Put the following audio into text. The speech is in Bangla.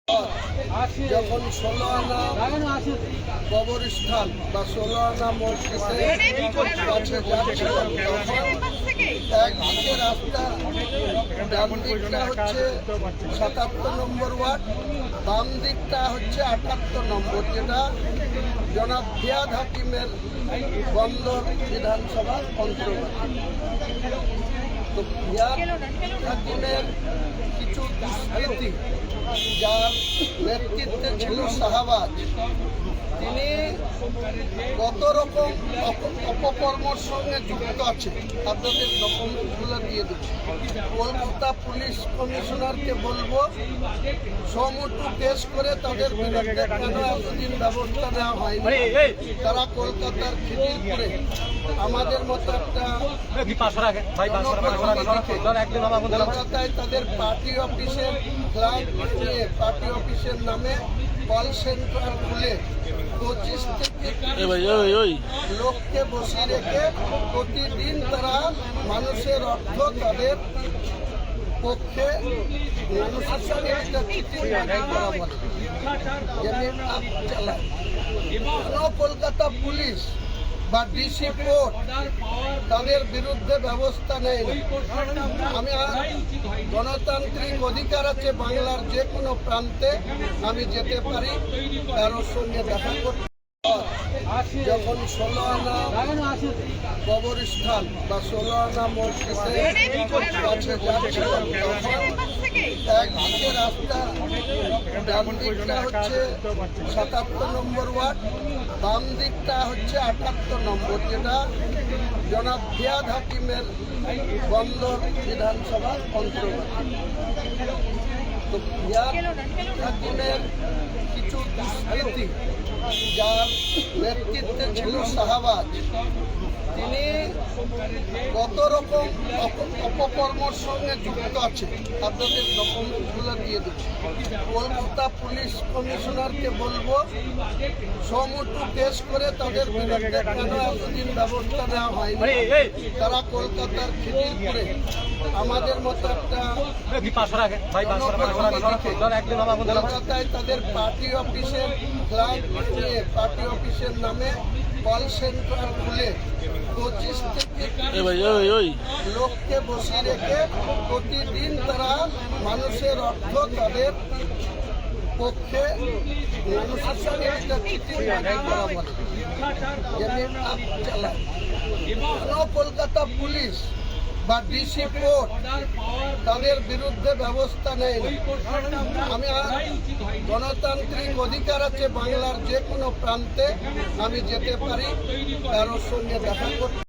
যখন 16 আনা কবরস্থান বা 16 আনা মসজিদের কাছে যাচ্ছিলাম তখন একদিকে রাস্তা, ডান দিকটা হচ্ছে 77 নম্বর ওয়ার্ড, বাম দিকটা হচ্ছে 78 নম্বর, যেটা জনাব ফিয়াদ হাকিমের বন্দর বিধানসভার অন্তর্গত। তো ফিয়াদ হাকিমের কিছু দুষ্কৃতী, যার নেতৃত্বে ছিল শাহবাজ, তিনি কত রকম অপকর্মর সঙ্গে যুক্ত আছে আপনাদের ডকুমেন্টগুলো দিয়ে দিচ্ছি। কলকাতা পুলিশ কমিশনারকে বলবো সমুদ্র কেস করে তাদের বিরুদ্ধে কেন এতদিন ব্যবস্থা নেওয়া হয়নি। তারা কলকাতার খিদিরপুরে আমাদের মতো একটা কলকাতায় তাদের পার্টি অফিসের ফ্ল্যাগ নিয়ে পার্টি অফিসের নামে কল সেন্টার খুলে 25 থেকে লোককে বসিয়ে রেখে প্রতিদিন তারা মানুষের অর্থ তাদের পক্ষে মানুষের সঙ্গে একটা চিঠিবাজি করা বলে চালায়। কলকাতা পুলিশ বা ডিসি কোর্ট তাদের বিরুদ্ধে ব্যবস্থা নেয়। আমি গণতান্ত্রিক অধিকার আছে বাংলার যে কোনো প্রান্তে আমি যেতে পারি, কারোর সঙ্গে দেখা করতে। যখন 16 আনা কবরস্থান বা 16 আনা মসজিদের কাছে যাচ্ছিলাম তখন একদিকে রাস্তা, ডান দিকটা হচ্ছে 77 নম্বর ওয়ার্ড, বাম দিকটা হচ্ছে 78 নম্বর, যেটা জনাব ফিয়াদ হাকিমের বন্দর বিধানসভার অন্তর্গত। তো ফিয়াদ হাকিমের কিছু দুষ্কৃতী, যার নেতৃত্বে ছিল শাহবাজ, তিনি কত রকম অপকর্মর সঙ্গে যুক্ত আছে আপনাদের ডকুমেন্টগুলো দিয়ে দিচ্ছি। কলকাতা পুলিশ কমিশনারকে বলবো সমুদ্র কেস করে তাদের বিরুদ্ধে কেন এতদিন ব্যবস্থা নেওয়া হয়নি। তারা কলকাতার খিদিরপুরে আমাদের মতো একটা কলকাতায় তাদের পার্টি অফিসের ফ্ল্যাগ নিয়ে পার্টি অফিসের নামে কল সেন্টার খুলে 25 থেকে লোককে বসিয়ে রেখে প্রতিদিন তারা মানুষের অর্থ তাদের পক্ষে মানুষের সঙ্গে একটা চিঠিবাজি করা বলে চালায়। কলকাতা পুলিশ বা ডিসি কোর্ট তাদের বিরুদ্ধে ব্যবস্থা নেয়। আমি গণতান্ত্রিক অধিকার আছে বাংলার যে কোনো প্রান্তে আমি যেতে পারি, কারোর সঙ্গে দেখা করতে।